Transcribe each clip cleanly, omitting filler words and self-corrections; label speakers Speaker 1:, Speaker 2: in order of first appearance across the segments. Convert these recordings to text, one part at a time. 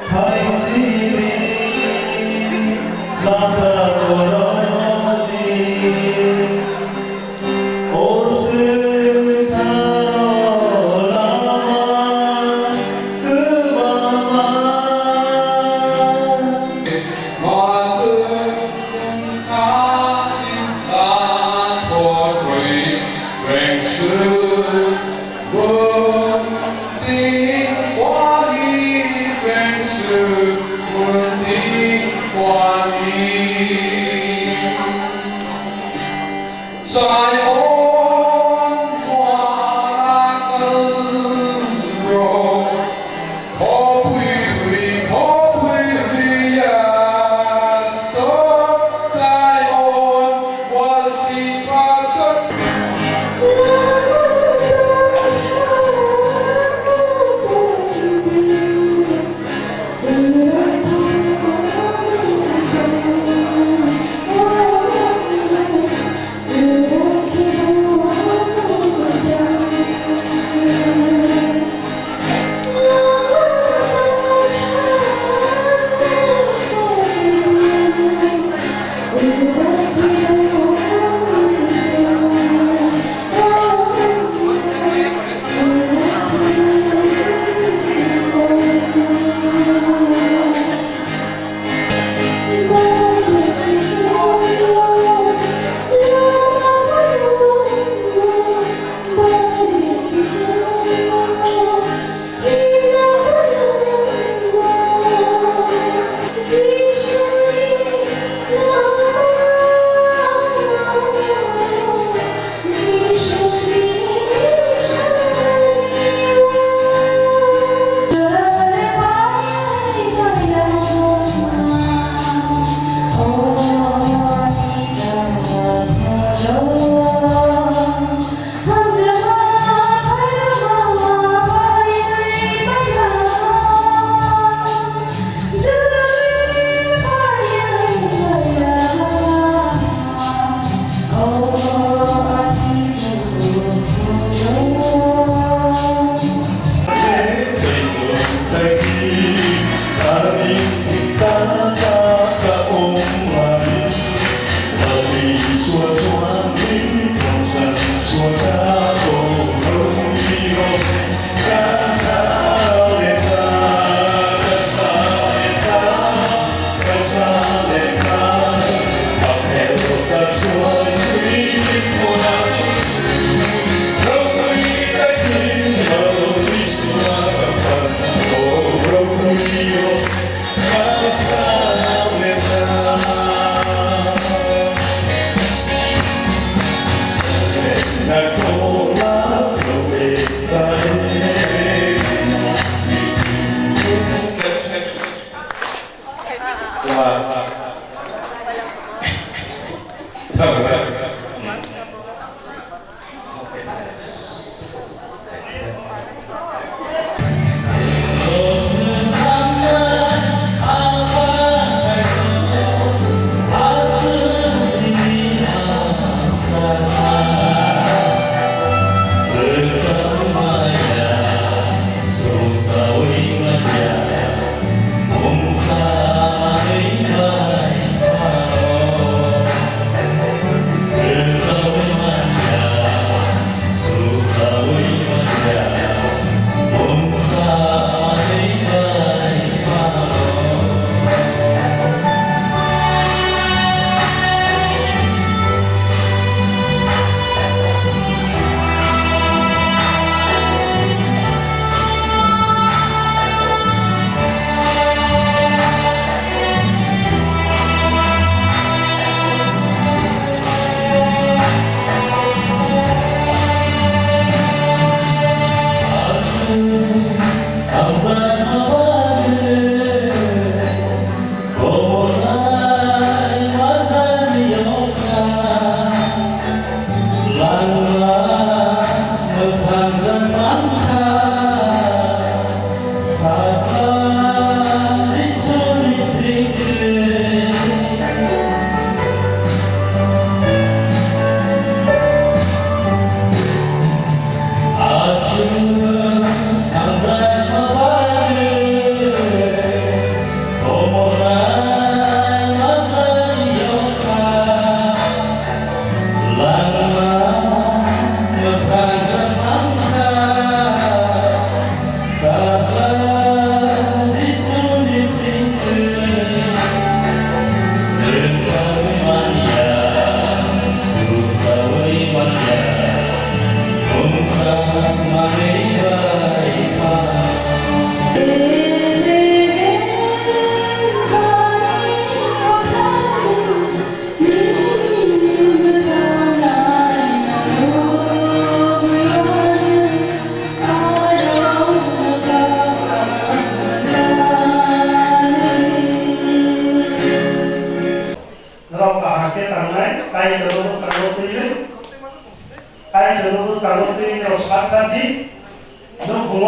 Speaker 1: Hãy subscribe cho kênh Ghiền Mì Gõ để không bỏ lỡ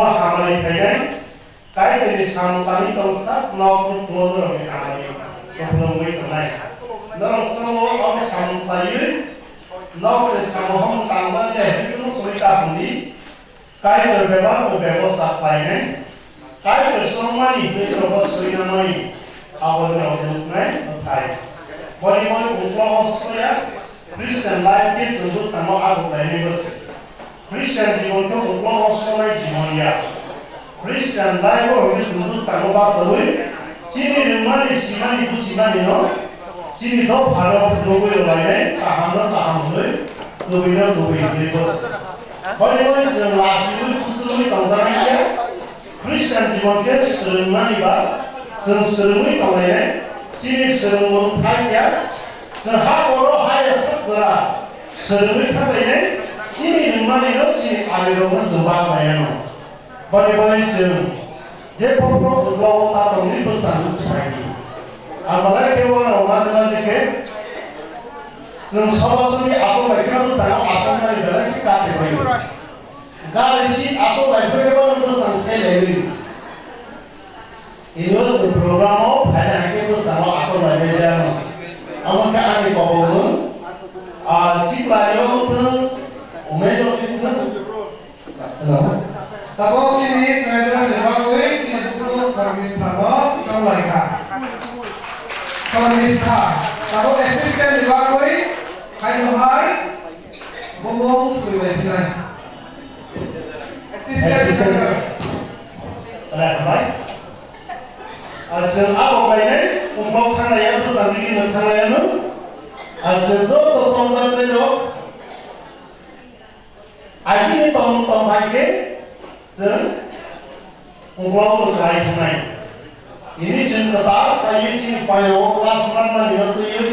Speaker 1: semua hamari pengen kai dari sampai tongsak nok ngoro ni hamari belum itu naik dorong semua orang sampai nok dari samahom tanggal deh itu sulit apundi kai berbeza lainnya kai bersama ni berubah sulit namanya awal berubah naik kai bagi untuk Australia Christian life is untuk sama aku lainnya bersih Christian জীবন তো উপলব্ধ সময় জীবনিয়া Christian life হইতে যুদ্ধ সাংবা সবই চিনি রুমানি সিমানি বুসিমানি ন চিনি তো ভালো লগই লাইনে কাহাম হই দুবিনো বস বলে বলে লাসিবু কুসুমি তংদানিয়া Christian জীবনকে রুমানি বা সংস্করণই তংলাইনে চিনি সরমু থাইয়া সহা বড় হায়া সকরা সরমুই থাইনে Sini rumah ni lo, sini ada rumah sebab bayar no. Bagi jeng, je popro lo tak tahu ni besar sekali. Apalagi kewan orang macam ke, semua sini asal mereka besar, asal mereka berada di kaki bayu. Kalau si asal mereka kewan besar sekali lagi. Ini program ada yang besar asal mereka jalan. Amak kami bawa si pelajar tu Umelo itu,
Speaker 2: Tapi sini presiden dibangun, sini buku servis tabok, coba ikan. Servis tab, tapi asisten dibangun, hai, bobo sudah pindah. Asisten,
Speaker 1: baik. Ajar apa ini? Untuk tangan besar ini, tangan itu, ajar tu songkar teruk. Aji ni tom baike, ungklau kai tunai. Ini cinta kayu cing payo kelas mana ni tu ye,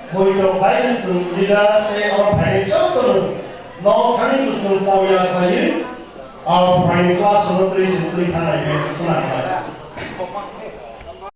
Speaker 1: boleh tu kai lidah orang pakai contoh. No kami bersama payo kayu, orang pakai kelas orang tu cinta tanah ye senang.